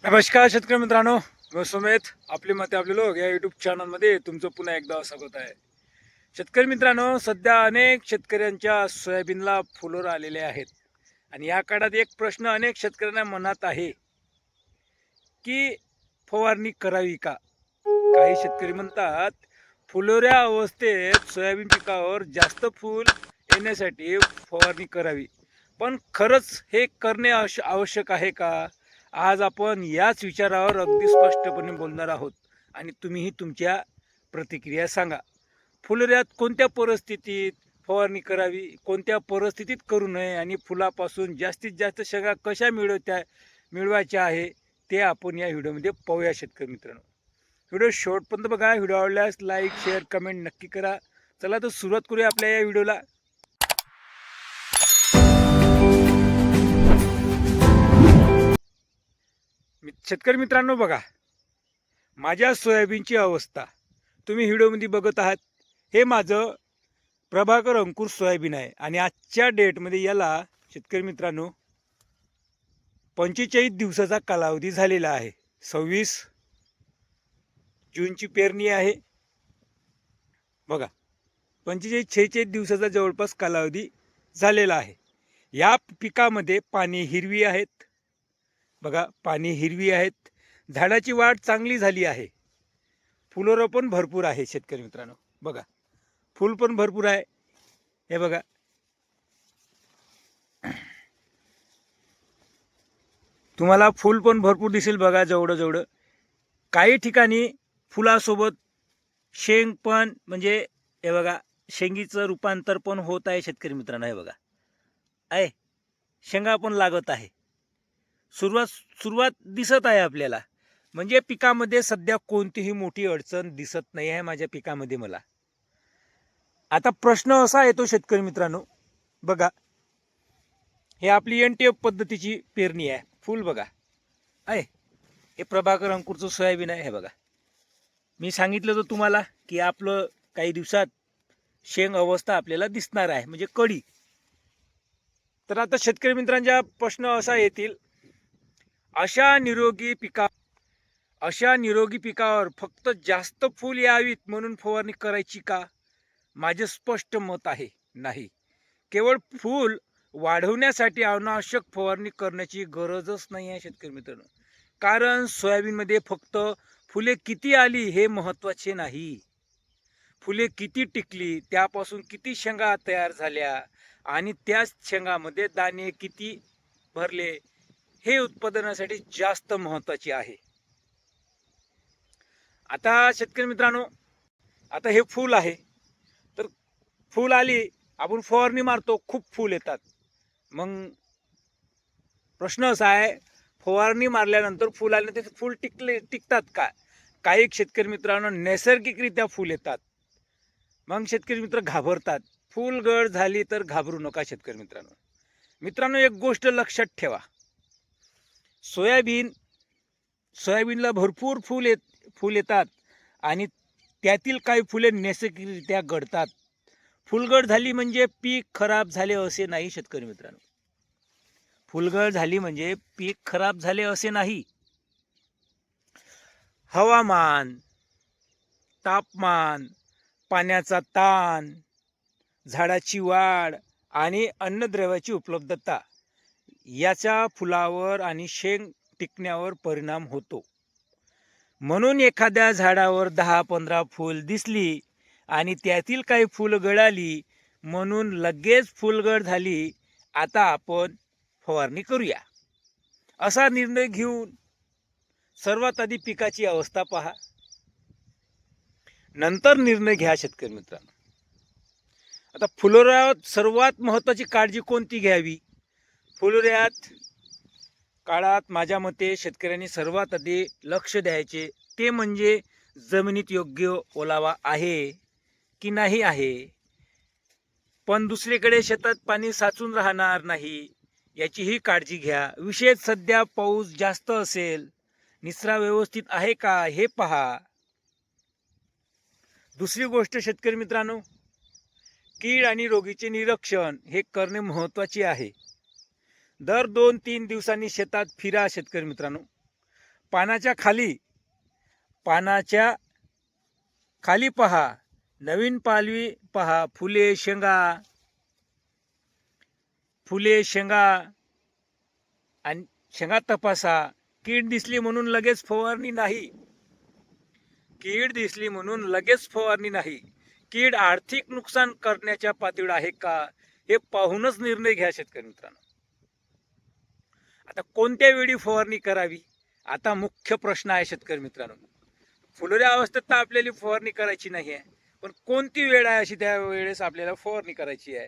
नमस्कार शेतकरी मित्रांनो, मी सुमेत. आपली मते आपले लोक या यूट्यूब चॅनलमध्ये तुमचं पुन्हा एकदा स्वागत आहे. शेतकरी मित्रांनो, सध्या अनेक शेतकऱ्यांच्या सोयाबीनला फुलोर आलेले आहेत आणि या काळात एक प्रश्न अनेक शेतकऱ्यांना मनात आहे की फवारणी करावी का. काही शेतकरी म्हणतात फुलोऱ्या अवस्थेत सोयाबीन पिकावर जास्त फूल येण्यासाठी फवारणी करावी, पण खरंच हे करणे आवश्यक आहे का? आज आपण याच विचारावर अगदी स्पष्टपणे बोलणार आहोत आणि तुम्हीही तुमच्या प्रतिक्रिया सांगा. फुलोऱ्यात कोणत्या परिस्थितीत फवारणी करावी, कोणत्या परिस्थितीत करू नये आणि फुलापासून जास्तीत जास्त शेंगा कशा मिळवायच्या आहे ते आपण या व्हिडिओमध्ये पाहूया शेतकरी मित्रांनो. व्हिडिओ शेवटपर्यंत बघा. व्हिडिओ आवडल्यास लाईक शेअर कमेंट नक्की करा. चला तर सुरुवात करूया आपल्या या व्हिडिओला. शेतकरी मित्रांनो बघा, माझ्या सोयाबीनची अवस्था तुम्ही व्हिडिओमध्ये बघत आहात. हे माझं प्रभाकर अंकुर सोयाबीन आहे आणि आजच्या डेटमध्ये याला शेतकरी मित्रांनो 45 दिवसाचा कालावधी झालेला आहे. 26 जूनची पेरणी आहे बघा. 45-46 दिवसाचा जवळपास कालावधी झालेला आहे. या पिकामध्ये पाने हिरवी आहेत बघा, पाने हिरवी आहेत. झाडाची वाढ चांगली झाली आहे. फुलोरं पण भरपूर आहे शेतकरी मित्रांनो बघा. फूल पण भरपूर आहे. हे बघा, तुम्हाला फूल पण भरपूर दिसेल बघा. जेवढं काही ठिकाणी फुलासोबत शेंग पण, म्हणजे हे बघा, शेंगीचं रूपांतर पण होत आहे शेतकरी मित्रांनो. हे बघा आहे, शेंगा पण लागत आहे. सुरुवात दिसत आहे आपल्याला. म्हणजे पिकामध्ये सध्या कोणतीही मोठी अडचण दिसत नाही आहे माझ्या पिकामध्ये मला. आता प्रश्न असा येतो शेतकरी मित्रांनो बघा, हे आपली NTF पद्धतीची पेरणी आहे. फूल बघा आहे, हे प्रभाकर अंकुरचं सोयाबीन आहे. हे बघा, मी सांगितलं तर तुम्हाला की आपलं काही दिवसात शेंग अवस्था आपल्याला दिसणार आहे, म्हणजे कडी. तर आता शेतकरी मित्रांच्या प्रश्न असा येतील, अशा निरोगी पिकावर फक्त जास्त फूल यावीत म्हणून फवारणी करायची का? माझे स्पष्ट मत आहे, नाही. केवळ फूल वाढवण्यासाठी अनावश्यक फवारणी करण्याची गरजच नाही आहे शेतकरी मित्रांनो. कारण सोयाबीनमध्ये फक्त फुले किती आली हे महत्त्वाचे नाही, फुले किती टिकली, त्यापासून किती शेंगा तयार झाल्या आणि त्या शेंगामध्ये दाणे किती भरले हे उत्पादनासाठी जास्त महत्त्वाचे आहे. आता शेतकरी मित्रांनो, आता हे फूल आहे, तर फूल आली, आपण फवारणी मारतो, खूप फूल येतात. मग प्रश्न असा आहे, फवारणी मारल्यानंतर फूल आल्यानंतर फूल टिकतात का? काही शेतकरी मित्रांनो नैसर्गिकरित्या फूल येतात. मग शेतकरी मित्र घाबरतात. फूल गळ झाली तर घाबरू नका शेतकरी मित्रांनो. मित्रांनो, एक गोष्ट लक्षात ठेवा, सोयाबीनला भरपूर फूल येतात आणि त्यातील काही फुले नैसर्गिकरित्या गळतात. फुलगळ झाली म्हणजे पीक खराब झाले असे नाही शेतकरी मित्रांनो. फुलगळ झाली म्हणजे पीक खराब झाले असे नाही. हवामान, तापमान, पाण्याचा ताण, झाडाची वाढ आणि अन्नद्रव्याची उपलब्धता याचा फुलावर आणि शेंग टिकण्यावर परिणाम होतो. म्हणून एखाद्या झाडावर 10-15 फूल दिसली आणि त्यातील काही फूल गळाली म्हणून लगेच फुलगळ झाली, आता आपण फवारणी करूया असा निर्णय घेऊन सर्वात आधी पिकाची अवस्था पहा, नंतर निर्णय घ्या शेतकरी मित्रांनो. आता फुलोऱ्यात सर्वात महत्त्वाची काळजी कोणती घ्यावी? फुलोऱ्यात काळात माझ्या मते शेतकऱ्यांनी सर्वात आधी लक्ष द्यायचे ते म्हणजे जमिनीत योग्य ओलावा आहे की नाही आहे. पण दुसरीकडे शेतात पाणी साचून राहणार नाही याचीही काळजी घ्या. विशेष सध्या पाऊस जास्त असेल, निचरा व्यवस्थित आहे का हे पहा. दुसरी गोष्ट शेतकरी मित्रांनो, कीड आणि रोगीचे निरीक्षण हे करणे महत्त्वाचे आहे. दर 2-3 दिवसांनी शेतात फिरा शेतकरी मित्रांनो. पानाच्या खाली पहा, नवीन पालवी पहा, फुले शेंगा आणि शेंगा तपासा. कीड दिसली म्हणून लगेच फवारणी नाही. कीड आर्थिक नुकसान करण्याच्या पातळीवर आहे का हे पाहूनच निर्णय घ्या शेतकरी मित्रांनो. आता कोणत्या वेळी फवारणी करावी, आता मुख्य प्रश्न आहे शेतकरी मित्रांनो. फुलोऱ्या अवस्थेत तर आपल्याला फवारणी करायची नाही आहे, पण कोणती वेळ आहे अशी त्या वेळेस आपल्याला फवारणी करायची आहे.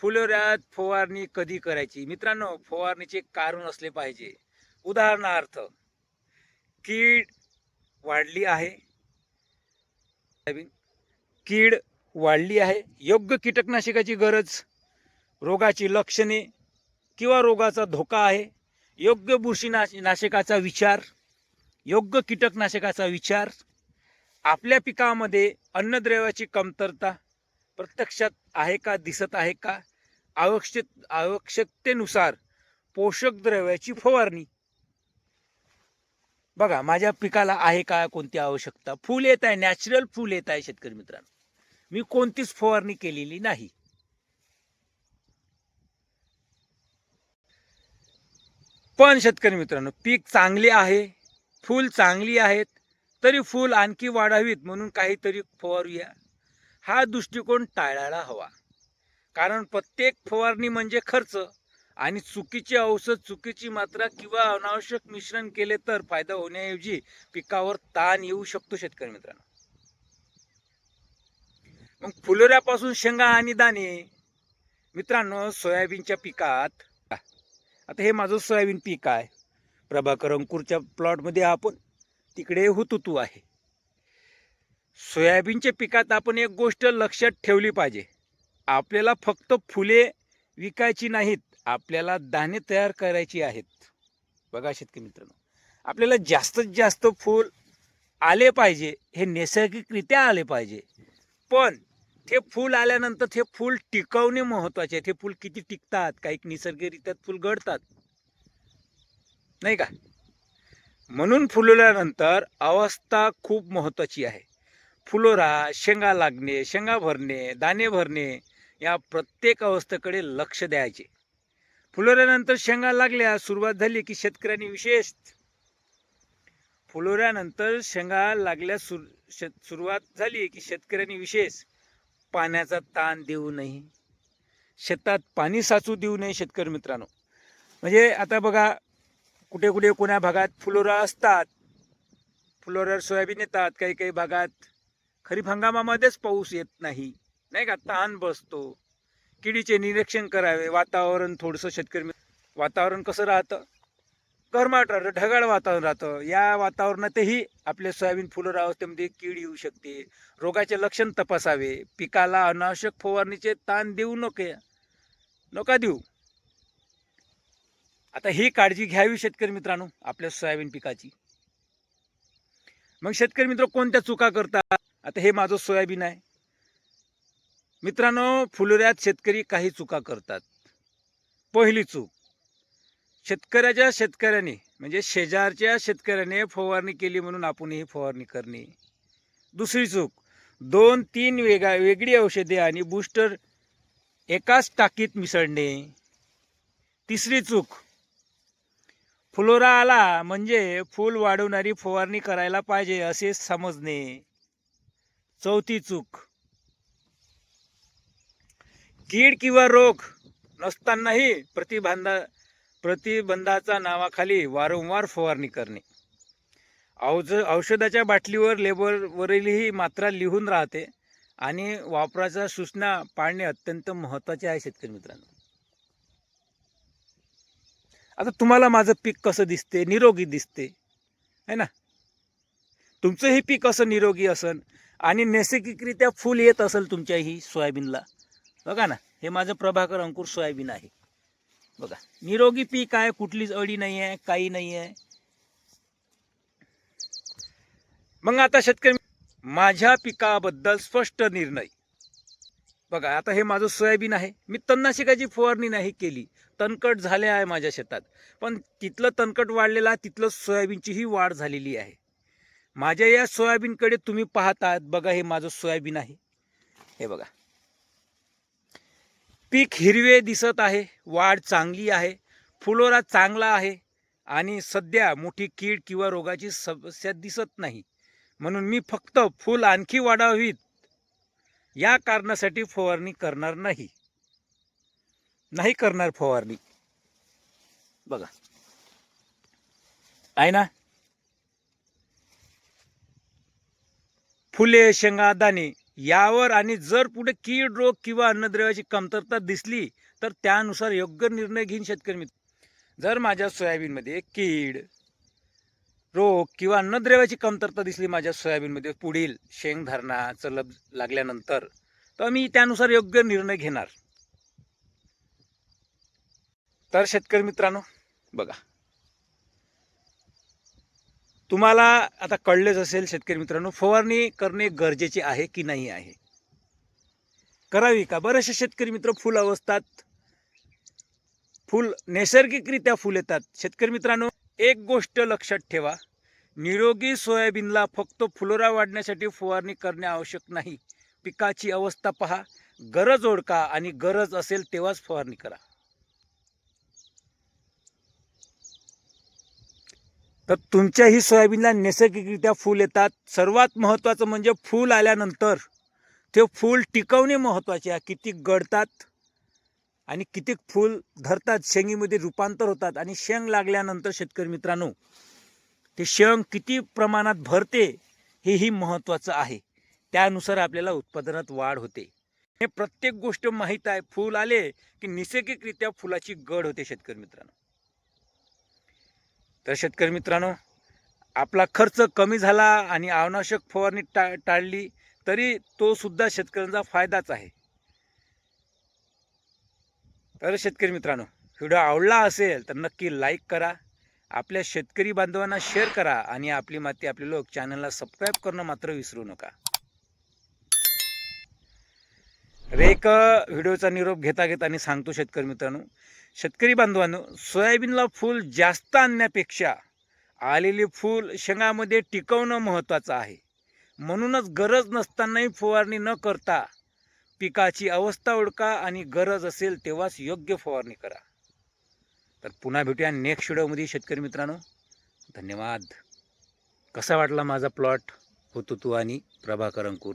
फुलोऱ्यात फवारणी कधी करायची मित्रांनो, फवारणीचे कारण असले पाहिजे. उदाहरणार्थ, कीड वाढली आहे, योग्य कीटकनाशकाची गरज, रोगाची लक्षणे किंवा रोगाचा धोका आहे, योग्य बुरशीनाशकाचा विचार, योग्य कीटकनाशकाचा विचार, आपल्या पिकामध्ये अन्नद्रव्याची कमतरता प्रत्यक्षात आहे का, दिसत आहे का, आवश्यकतेनुसार पोषक द्रव्याची फवारणी. बघा माझ्या पिकाला आहे का कोणती आवश्यकता, फुल येत आहे, नॅचरल फुल येत आहे शेतकरी मित्रांनो, मी कोणतीच फवारणी केलेली नाही. पण शेतकरी मित्रांनो, पीक चांगले आहे, फुल चांगली आहेत, तरी फुल आणखी वाढावीत म्हणून काहीतरी फवारूया, हा दृष्टिकोन टाळायला हवा. कारण प्रत्येक फवारणी म्हणजे खर्च, आणि चुकीचे औषध, चुकीची मात्रा किंवा अनावश्यक मिश्रण केले तर फायदा होण्याऐवजी पिकावर ताण येऊ शकतो शेतकरी मित्रांनो. मग फुलोऱ्यापासून शेंगा आणि दाणे मित्रांनो, सोयाबीनच्या पिकात, आता हे माझं सोयाबीन पीक आहे, प्रभाकर अंकुरच्या प्लॉटमध्ये आपण तिकडे हुतुतू आहे. सोयाबीनच्या पिकात आपण एक गोष्ट लक्षात ठेवली पाहिजे, आपल्याला फक्त फुले विकायची नाहीत, आपल्याला दाणे तयार करायची आहेत. बघा शेतकरी मित्रांनो, आपल्याला जास्तीत जास्त फूल आले पाहिजे, हे नैसर्गिकरित्या आले पाहिजे. पण ते फूल आल्यानंतर ते फूल टिकवणे महत्त्वाचे आहे. ते फूल किती टिकतात, काही निसर्गरित्या फूल गळतात नाही का. म्हणून फुलल्यानंतर अवस्था खूप महत्त्वाची आहे. फुलोरा, शेंगा लागणे, शेंगा भरणे, दाणे भरणे, या प्रत्येक अवस्थेकडे लक्ष द्यायचे. फुलोऱ्यानंतर शेंगा लागल्या, सुरुवात झाली की शेतकऱ्यांनी विशेष, फुलोऱ्यानंतर शेंगा लागल्या सुरुवात झाली की शेतकऱ्यांनी विशेष पाण्याचा ताण देऊ नये, शेतात पाणी साचू देऊ नये शेतकरी मित्रांनो. म्हणजे आता बघा, कुठे कुठे कोण्या भागात फुलोरा असतात, फुलोऱ्यावर सोयाबीन येतात, काही काही भागात खरीप हंगामामध्येच पाऊस येत नाही नाही का, ताण बसतो. किडीचे निरीक्षण करावे. वातावरण थोडंसं शेतकरी, वातावरण कसं राहतं, गरमाट राहतं, ढगाळ वातावरण राहतं. या वातावरणातही आपल्या सोयाबीन फुलोरा अवस्थेमध्ये कीड येऊ शकते. रोगाचे लक्षण तपासावे. पिकाला अनावश्यक फवारणीचे ताण देऊ नका देऊ. आता ही काळजी घ्यावी शेतकरी मित्रांनो आपल्या सोयाबीन पिकाची. मग शेतकरी मित्र कोणत्या चुका करतात, आता हे माझं सोयाबीन आहे मित्रांनो, फुलोऱ्यात शेतकरी काही चुका करतात. पहिली चूक, शेतकऱ्याने म्हणजे शेजारच्या शेतकऱ्याने फवारणी केली म्हणून आपणही फवारणी करणे. दुसरी चूक, 2-3 वेगळी औषधे आणि बूस्टर एकाच टाकीत मिसळणे. तिसरी चूक, फुलोरा आला म्हणजे फूल वाढवणारी फवारणी करायला पाहिजे असे समजणे. चौथी चूक, कीड किंवा रोग नसतानाही प्रतिबंधाच्या नावाखाली वारंवार फवारणी करणे. औषधाच्या बाटलीवर, लेबलवरही मात्रा लिहून राहते आणि वापराच्या सूचना पाळणे अत्यंत महत्त्वाचे आहे शेतकरी मित्रांनो. आता तुम्हाला माझं पीक कसं दिसते, निरोगी दिसते है ना, तुमचंही पीक असं निरोगी असेल आणि नैसर्गिकरित्या फूल येत असेल तुमच्याही सोयाबीनला. बघा ना, हे माझं प्रभाकर अंकुर सोयाबीन आहे. बघा, निरोगी पीक आहे, कुठलीच अडी नाही आहे, काही नाही आहे. मग आता शेतकरी, माझ्या पिकाबद्दल स्पष्ट निर्णय. बघा, आता हे माझं सोयाबीन आहे, मी तणनाशकाची फवारणी नाही केली, तणकट झाले आहे माझ्या शेतात, पण तिथलं तणकट वाढलेलं तिथलं सोयाबीनचीही वाढ झालेली आहे. माझ्या या सोयाबीनकडे तुम्ही पाहत आहात, बघा हे माझं सोयाबीन आहे, हे बघा पीक हिरवे दिसत आहे, वाढ चांगली आहे, फुलोरा चांगला आहे आणि सध्या मोठी कीड किंवा रोगाची समस्या दिसत नाही. म्हणून मी फक्त फूल आणखी वाढावीत या कारणासाठी फवारणी करणार नाही करणार फवारणी. बघा आहे ना, फुले, शेंगा, दाणे यावर, आणि जर पुढे कीड, रोग किंवा अन्नद्रव्याची कमतरता दिसली तर त्यानुसार योग्य निर्णय घेईन शेतकरी मित्र. जर माझ्या सोयाबीनमध्ये कीड, रोग किंवा अन्नद्रव्याची कमतरता दिसली माझ्या सोयाबीनमध्ये पुढील शेंगधारणा चलब लागल्यानंतर, तर मी त्यानुसार योग्य निर्णय घेणार. तर शेतकरी मित्रांनो बघा, तुम्हाला आता कळलेच असेल शेतकरी मित्रांनो, फवारणी करणे गरजेचे आहे की नाही आहे, करावी का. बरेचसे शेतकरी मित्र फुल अवस्थात फुल नैसर्गिकरित्या फुल येतात. शेतकरी मित्रांनो एक गोष्ट लक्षात ठेवा, निरोगी सोयाबीनला फक्त फुलोरा वाढण्यासाठी फवारणी करणे आवश्यक नाही. पिकाची अवस्था पहा, गरज ओळखा आणि गरज असेल तेव्हाच फवारणी करा. तर तुमच्याही सोयाबीनला नैसर्गिकरित्या फूल येतात. सर्वात महत्त्वाचं म्हणजे फूल आल्यानंतर ते फूल टिकवणे महत्त्वाचे आहे. किती गळतात आणि किती फूल धरतात, शेंगीमध्ये रूपांतर होतात, आणि शेंग लागल्यानंतर शेतकरी मित्रांनो ते शेंग किती प्रमाणात भरते हेही महत्त्वाचं आहे. त्यानुसार आपल्याला उत्पादनात वाढ होते. हे प्रत्येक गोष्ट माहीत आहे. फूल आले की नैसर्गिकरित्या फुलाची गळ होते शेतकरी मित्रांनो. तर शेतकरी मित्रांनो आपला खर्च कमी झाला आणि अनावश्यक फवारणी टाळली तरी तो सुद्धा शेतकऱ्यांचा फायदाच आहे. तर शेतकरी मित्रांनो व्हिडिओ आवडला असेल तर नक्की लाईक करा, आपल्या शेतकरी बांधवांना शेअर करा आणि आपली माती आपले लोक चॅनलला सबस्क्राईब करणं मात्र विसरू नका. एक व्हिडिओचा निरोप घेता आणि सांगतो शेतकरी मित्रांनो, शेतकरी बांधवांनो, सोयाबीनला फूल जास्त आणण्यापेक्षा आलेले फूल शेंगामध्ये टिकवणं महत्त्वाचं आहे. म्हणूनच गरज नसतानाही फवारणी न करता पिकाची अवस्था ओळखा आणि गरज असेल तेव्हाच योग्य फवारणी करा. तर पुन्हा भेटूया नेक्स्ट व्हिडिओमध्ये शेतकरी मित्रांनो. धन्यवाद. कसा वाटला माझा प्लॉट, होतो तू आणि प्रभाकर अंकुर.